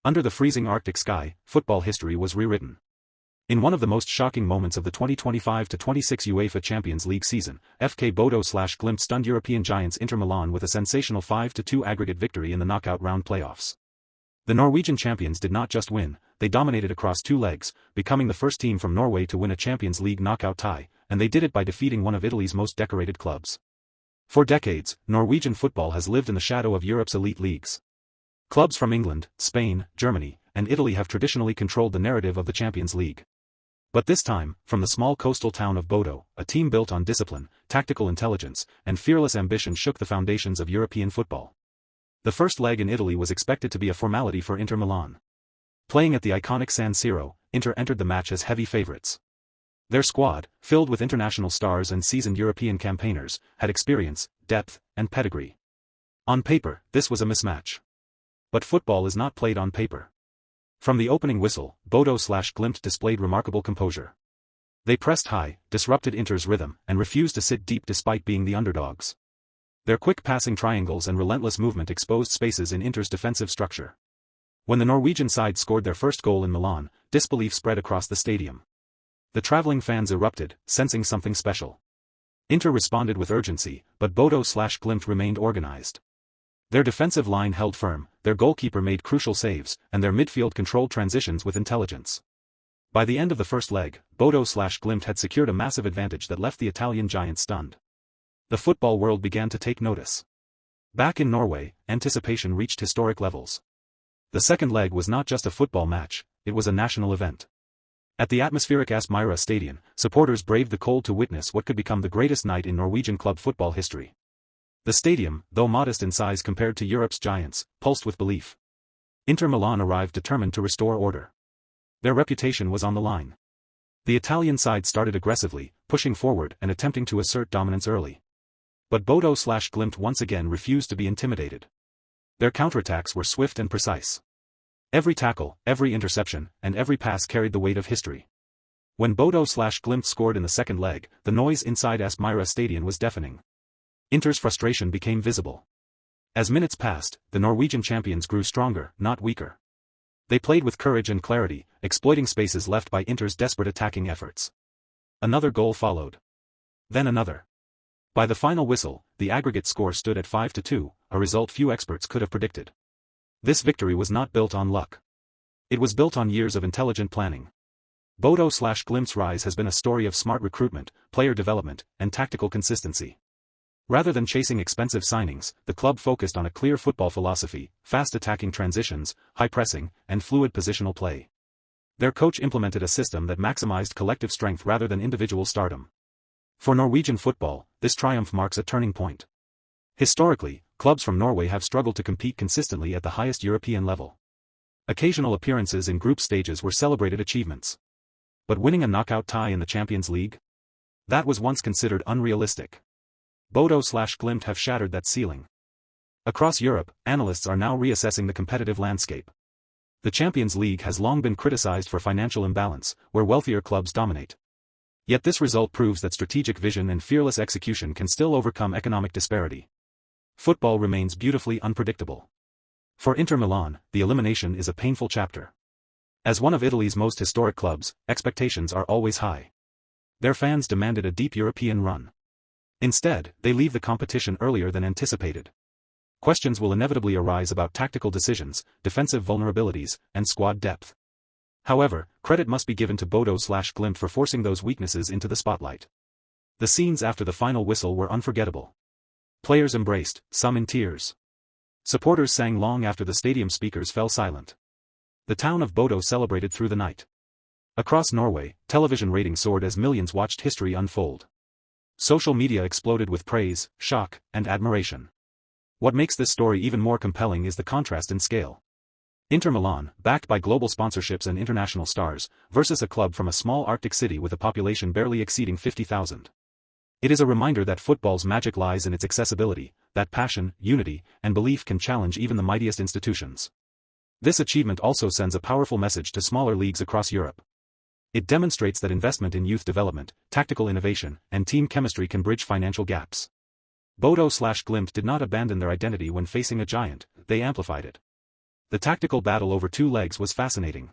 Under the freezing Arctic sky, football history was rewritten. In one of the most shocking moments of the 2025-26 UEFA Champions League season, FK Bodø/Glimt stunned European giants Inter Milan with a sensational 5-2 aggregate victory in the knockout round playoffs. The Norwegian champions did not just win, they dominated across two legs, becoming the first team from Norway to win a Champions League knockout tie, and they did it by defeating one of Italy's most decorated clubs. For decades, Norwegian football has lived in the shadow of Europe's elite leagues. Clubs from England, Spain, Germany, and Italy have traditionally controlled the narrative of the Champions League. But this time, from the small coastal town of Bodo, a team built on discipline, tactical intelligence, and fearless ambition shook the foundations of European football. The first leg in Italy was expected to be a formality for Inter Milan. Playing at the iconic San Siro, Inter entered the match as heavy favourites. Their squad, filled with international stars and seasoned European campaigners, had experience, depth, and pedigree. On paper, this was a mismatch. But football is not played on paper. From the opening whistle, Bodø/Glimt displayed remarkable composure. They pressed high, disrupted Inter's rhythm, and refused to sit deep despite being the underdogs. Their quick passing triangles and relentless movement exposed spaces in Inter's defensive structure. When the Norwegian side scored their first goal in Milan, disbelief spread across the stadium. The travelling fans erupted, sensing something special. Inter responded with urgency, but Bodø/Glimt remained organized. Their defensive line held firm, their goalkeeper made crucial saves, and their midfield controlled transitions with intelligence. By the end of the first leg, Bodø/Glimt had secured a massive advantage that left the Italian giants stunned. The football world began to take notice. Back in Norway, anticipation reached historic levels. The second leg was not just a football match, it was a national event. At the atmospheric Aspmyra Stadion, supporters braved the cold to witness what could become the greatest night in Norwegian club football history. The stadium, though modest in size compared to Europe's giants, pulsed with belief. Inter Milan arrived determined to restore order. Their reputation was on the line. The Italian side started aggressively, pushing forward and attempting to assert dominance early. But Bodø/Glimt once again refused to be intimidated. Their counterattacks were swift and precise. Every tackle, every interception, and every pass carried the weight of history. When Bodø/Glimt scored in the second leg, the noise inside Aspmyra Stadion was deafening. Inter's frustration became visible. As minutes passed, the Norwegian champions grew stronger, not weaker. They played with courage and clarity, exploiting spaces left by Inter's desperate attacking efforts. Another goal followed. Then another. By the final whistle, the aggregate score stood at 5-2, a result few experts could have predicted. This victory was not built on luck. It was built on years of intelligent planning. Bodø/Glimt's rise has been a story of smart recruitment, player development, and tactical consistency. Rather than chasing expensive signings, the club focused on a clear football philosophy, fast attacking transitions, high pressing, and fluid positional play. Their coach implemented a system that maximized collective strength rather than individual stardom. For Norwegian football, this triumph marks a turning point. Historically, clubs from Norway have struggled to compete consistently at the highest European level. Occasional appearances in group stages were celebrated achievements. But winning a knockout tie in the Champions League? That was once considered unrealistic. Bodø/Glimt have shattered that ceiling. Across Europe, analysts are now reassessing the competitive landscape. The Champions League has long been criticized for financial imbalance, where wealthier clubs dominate. Yet this result proves that strategic vision and fearless execution can still overcome economic disparity. Football remains beautifully unpredictable. For Inter Milan, the elimination is a painful chapter. As one of Italy's most historic clubs, expectations are always high. Their fans demanded a deep European run. Instead, they leave the competition earlier than anticipated. Questions will inevitably arise about tactical decisions, defensive vulnerabilities, and squad depth. However, credit must be given to Bodø/Glimt for forcing those weaknesses into the spotlight. The scenes after the final whistle were unforgettable. Players embraced, some in tears. Supporters sang long after the stadium speakers fell silent. The town of Bodo celebrated through the night. Across Norway, television ratings soared as millions watched history unfold. Social media exploded with praise, shock, and admiration. What makes this story even more compelling is the contrast in scale. Inter Milan, backed by global sponsorships and international stars, versus a club from a small Arctic city with a population barely exceeding 50,000. It is a reminder that football's magic lies in its accessibility, that passion, unity, and belief can challenge even the mightiest institutions. This achievement also sends a powerful message to smaller leagues across Europe. It demonstrates that investment in youth development, tactical innovation, and team chemistry can bridge financial gaps. Bodø/Glimt did not abandon their identity when facing a giant, they amplified it. The tactical battle over two legs was fascinating.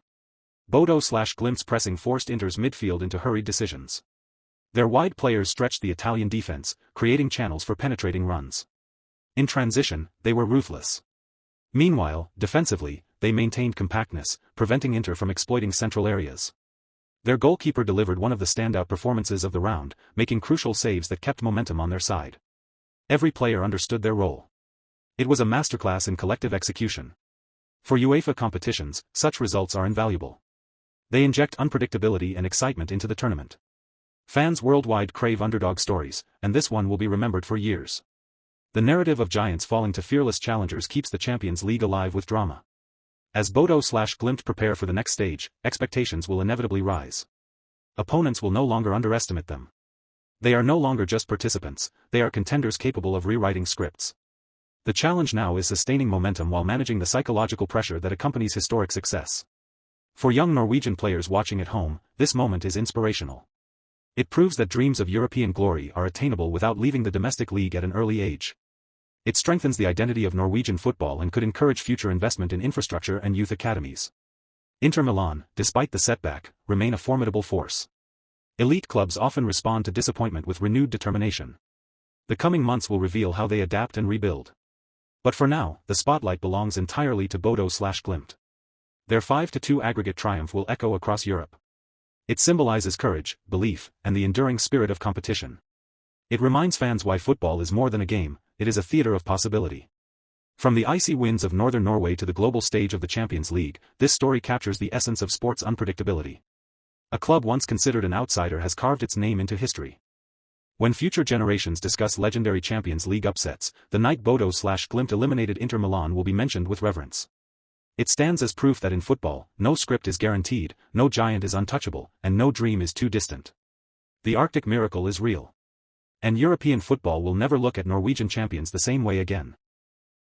Bodo/Glimt's pressing forced Inter's midfield into hurried decisions. Their wide players stretched the Italian defense, creating channels for penetrating runs. In transition, they were ruthless. Meanwhile, defensively, they maintained compactness, preventing Inter from exploiting central areas. Their goalkeeper delivered one of the standout performances of the round, making crucial saves that kept momentum on their side. Every player understood their role. It was a masterclass in collective execution. For UEFA competitions, such results are invaluable. They inject unpredictability and excitement into the tournament. Fans worldwide crave underdog stories, and this one will be remembered for years. The narrative of giants falling to fearless challengers keeps the Champions League alive with drama. As Bodo/Glimt prepare for the next stage, expectations will inevitably rise. Opponents will no longer underestimate them. They are no longer just participants, they are contenders capable of rewriting scripts. The challenge now is sustaining momentum while managing the psychological pressure that accompanies historic success. For young Norwegian players watching at home, this moment is inspirational. It proves that dreams of European glory are attainable without leaving the domestic league at an early age. It strengthens the identity of Norwegian football and could encourage future investment in infrastructure and youth academies. Inter Milan, despite the setback, remain a formidable force. Elite clubs often respond to disappointment with renewed determination. The coming months will reveal how they adapt and rebuild. But for now, the spotlight belongs entirely to Bodo/Glimt. Their 5-2 aggregate triumph will echo across Europe. It symbolizes courage, belief, and the enduring spirit of competition. It reminds fans why football is more than a game, it is a theater of possibility. From the icy winds of northern Norway to the global stage of the Champions League, this story captures the essence of sports unpredictability. A club once considered an outsider has carved its name into history. When future generations discuss legendary Champions League upsets, the night Bodo/Glimt eliminated Inter Milan will be mentioned with reverence. It stands as proof that in football, no script is guaranteed, no giant is untouchable, and no dream is too distant. The Arctic miracle is real. And European football will never look at Norwegian champions the same way again.